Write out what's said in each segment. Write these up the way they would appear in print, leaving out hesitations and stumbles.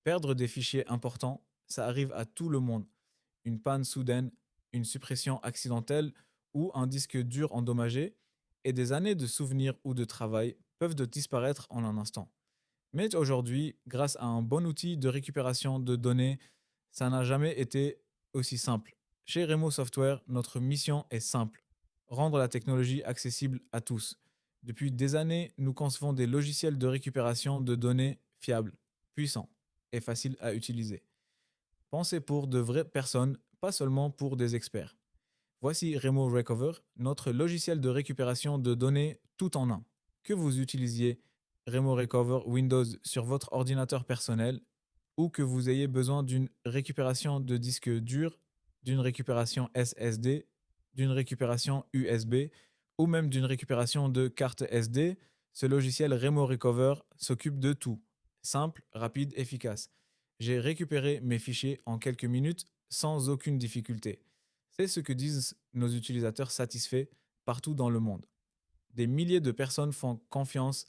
Perdre des fichiers importants, ça arrive à tout le monde. Une panne soudaine, une suppression accidentelle ou un disque dur endommagé, et des années de souvenirs ou de travail peuvent disparaître en un instant. Mais aujourd'hui, grâce à un bon outil de récupération de données, ça n'a jamais été aussi simple. Chez Remo Software, notre mission est simple, rendre la technologie accessible à tous. Depuis des années, nous concevons des logiciels de récupération de données fiables, puissants et faciles à utiliser. Pensez pour de vraies personnes, pas seulement pour des experts. Voici Remo Recover, notre logiciel de récupération de données tout en un. Que vous utilisiez Remo Recover Windows sur votre ordinateur personnel ou que vous ayez besoin d'une récupération de disque dur, d'une récupération SSD, d'une récupération USB ou même d'une récupération de carte SD, ce logiciel Remo Recover s'occupe de tout. Simple, rapide, efficace. J'ai récupéré mes fichiers en quelques minutes sans aucune difficulté. C'est ce que disent nos utilisateurs satisfaits partout dans le monde. Des milliers de personnes font confiance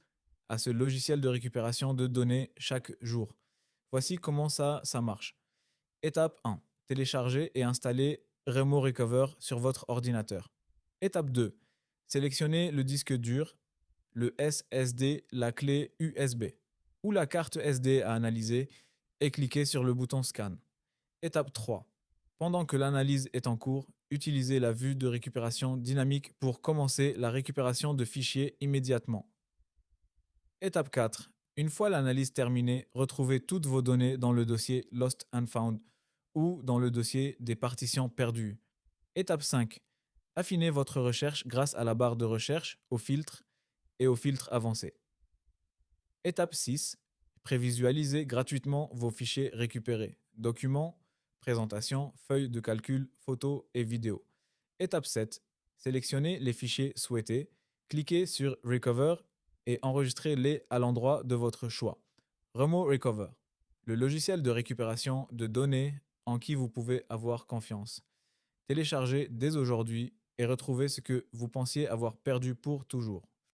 à ce logiciel de récupération de données chaque jour. Voici comment ça marche. Étape 1. Télécharger et installer Remo Recover sur votre ordinateur. Étape 2. Sélectionnez le disque dur, le SSD, la clé USB ou la carte SD à analyser et cliquez sur le bouton Scan. Étape 3. Pendant que l'analyse est en cours, utilisez la vue de récupération dynamique pour commencer la récupération de fichiers immédiatement. Étape 4. Une fois l'analyse terminée, retrouvez toutes vos données dans le dossier Lost and Found ou dans le dossier des partitions perdues. Étape 5. Affinez votre recherche grâce à la barre de recherche, au filtre et au filtre avancé. Étape 6. Prévisualisez gratuitement vos fichiers récupérés. Documents, présentations, feuilles de calcul, photos et vidéos. Étape 7. Sélectionnez les fichiers souhaités, cliquez sur Recover et enregistrez-les à l'endroit de votre choix. Remo Recover, le logiciel de récupération de données en qui vous pouvez avoir confiance. Téléchargez dès aujourd'hui et retrouvez ce que vous pensiez avoir perdu pour toujours.